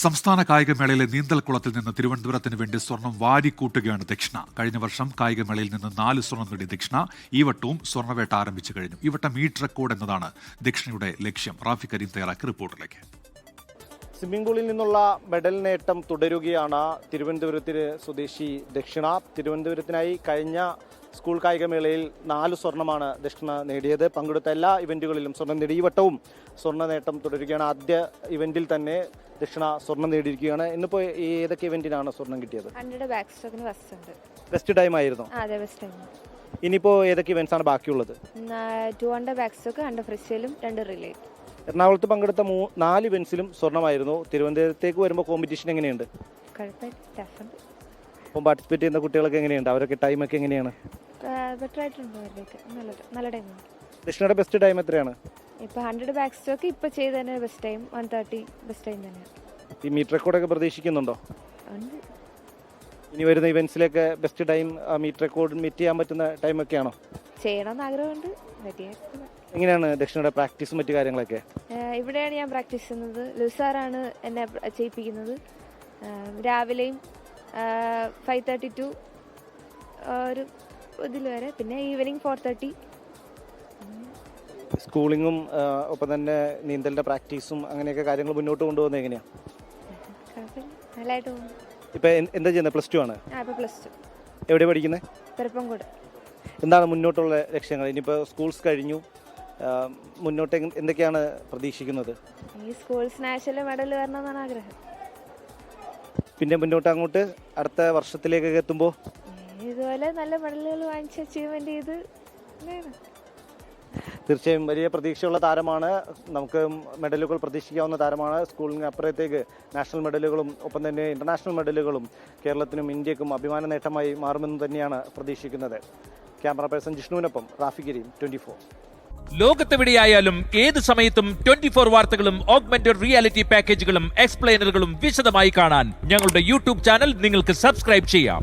സംസ്ഥാന കായികമേളയിലെ നീന്തൽക്കുളത്തിൽ നിന്ന് തിരുവനന്തപുരത്തിന് വേണ്ടി സ്വർണം വാരിക്കൂട്ടുകയാണ് ദക്ഷിണ. കഴിഞ്ഞ വർഷം കായികമേളയിൽ നിന്ന് 4 സ്വർണം നേടിയ ദക്ഷിണ ഈ വട്ടവും സ്വർണ്ണവേട്ട ആരംഭിച്ചു കഴിഞ്ഞു. ഈ വട്ടം മീറ്റ് റെക്കോർഡ് എന്നതാണ് ദക്ഷിണയുടെ ലക്ഷ്യം. റാഫി കരീം തയ്യാറാക്കിയ റിപ്പോർട്ടിലേക്ക്. സ്വിമ്മിംഗ് പൂളിൽ നിന്നുള്ള മെഡൽ നേട്ടം തുടരുകയാണ് തിരുവനന്തപുരത്തിന് സ്വദേശി ദക്ഷിണ. തിരുവനന്തപുരത്തിനായി കഴിഞ്ഞ സ്കൂൾ കായികമേളയിൽ 4 സ്വർണ്ണമാണ് ദക്ഷിണ നേടിയത്. പങ്കെടുത്ത എല്ലാ ഇവന്റുകളിലും സ്വർണ്ണം നേടി. ഈ വട്ടവും സ്വർണ്ണ നേട്ടം തുടരുകയാണ്. ആദ്യ ഇവന്റിൽ തന്നെ ദക്ഷിണ സ്വർണ്ണം നേടിയിരിക്കുകയാണ്. ഇന്നിപ്പോൾ ഏതൊക്കെ ഇവന്റിനാണ് സ്വർണ്ണം കിട്ടിയത്? 100 ബാക്ക് സ്ട്രോക്കിന് ഫസ്റ്റ് ഉണ്ട്. ബെസ്റ്റ് ടൈം ആയിരുന്നു. അതെ, ബെസ്റ്റ് ടൈം. ഇനിയിപ്പോൾ ഏതൊക്കെ ഇവന്റ്സ് ആണ് ബാക്കിയുള്ളത്? 200 ബാക്ക് സ്ട്രോക്ക്, 100 ഫ്രീ സ്റ്റൈലും 2 റിലേ. എറണാകുളത്ത് പങ്കെടുത്ത 4 ഇവന്റ്സിലും സ്വർണ്ണമായിരുന്നു. തിരുവനന്തപുരത്തേക്ക് വരുമ്പോൾ കോമ്പറ്റീഷൻ എങ്ങനെയുണ്ട്? കുഴപ്പമില്ല, ടഫുണ്ട്. അപ്പം പാർട്ടിസിപ്പേറ്റ് ചെയ്യുന്ന കുട്ടികളൊക്കെ എങ്ങനെയുണ്ട്? അവരൊക്കെ ടൈമൊക്കെ എങ്ങനെയാണ്? ബെറ്റർ ആയിട്ടുണ്ട്. അവരുടെയൊക്കെ നല്ല ടൈമാണ്. ദക്ഷിണയുടെ ബെസ്റ്റ് ടൈം എത്രയാണ്? ഇപ്പോൾ 100 ബാക്ക് സ്ട്രോക്ക് ഇപ്പോൾ ചെയ്തതിന് ബെസ്റ്റ് ടൈം 130 ബെസ്റ്റ് ടൈം തന്നെയാണ്. ഈ മീറ്റ് റെക്കോർഡൊക്കെ പ്രതീക്ഷിക്കുന്നുണ്ടോ? ഉണ്ട്. ഇനി വരുന്ന ഇവന്റ്സിലൊക്കെ best time meet record meet ചെയ്യാൻ പറ്റുന്ന ടൈമൊക്കെയാണോ? ചെയ്യണമെന്ന് ആഗ്രഹമുണ്ട്. പറ്റിയാൽ എങ്ങനെയാണ് ദക്ഷിണയുടെ പ്രാക്ടീസും മറ്റു കാര്യങ്ങളൊക്കെ? ഇവിടെയാണ് ഞാൻ പ്രാക്ടീസ് ചെയ്യുന്നത്. ലുസാറാണ് എന്നെ ചെയ്യിപ്പിക്കുന്നത്. രാവിലെയും 5:30 to ഒരു ഇതിൽ വരെ, പിന്നെ ഈവനിങ് 4:30. സ്കൂളിങ്ങും ഒപ്പം തന്നെ നീന്തലിന്റെ പ്രാക്ടീസും അങ്ങനെയൊക്കെ കാര്യങ്ങൾ മുന്നോട്ട് കൊണ്ടുപോകുന്നത് എങ്ങനെയാണ്? നല്ലതായിട്ട് പോകുന്നു. ഇപ്പൊ എന്താ ചെയ്യുന്നത്? +2 ആണ്. ഇപ്പോൾ +2. എവിടെ പഠിക്കുന്നത്? പെരുപ്പംകോട്. എന്താണ് മുന്നോട്ടുള്ള ലക്ഷ്യങ്ങൾ? ഇനിയിപ്പോൾ സ്കൂൾസ് കഴിഞ്ഞു, മുന്നോട്ട് എന്തൊക്കെയാണ് പ്രതീക്ഷിക്കുന്നത്? ഈ സ്കൂൾസ് നാഷണൽ മെഡൽ വരണമെന്നാണ് ആഗ്രഹം. പിന്നെ മുന്നോട്ട് അങ്ങോട്ട് അടുത്ത വർഷത്തിലേക്കൊക്കെ എത്തുമ്പോൾ ഇതുപോലെ നല്ല മെഡലുകൾ വാങ്ങിച്ച് അച്ചീവ്മെന്റ് ചെയ്ത് തീർച്ചയായും വലിയ പ്രതീക്ഷയുള്ള താരമാണ്. നമുക്ക് മെഡലുകൾ പ്രതീക്ഷിക്കാവുന്ന താരമാണ്. സ്കൂളിന് അപ്പുറത്തേക്ക് നാഷണൽ മെഡലുകളും ഒപ്പം തന്നെ ഇന്റർനാഷണൽ മെഡലുകളും കേരളത്തിനും ഇന്ത്യക്കും അഭിമാന നേട്ടമായി മാറുമെന്ന് തന്നെയാണ് പ്രതീക്ഷിക്കുന്നത്. ക്യാമറ പേഴ്സൺ ജിഷ്ണുവിനൊപ്പം റാഫി കരീം, 24. ലോകത്തെവിടെയായാലും ഏത് സമയത്തും 24 വാർത്തകളും ഓഗ്മെന്റഡ് റിയാലിറ്റി പാക്കേജുകളും എക്സ്പ്ലെയിനറുകളും വിശദമായി കാണാൻ ഞങ്ങളുടെ യൂട്യൂബ് ചാനൽ നിങ്ങൾക്ക് സബ്സ്ക്രൈബ് ചെയ്യാം.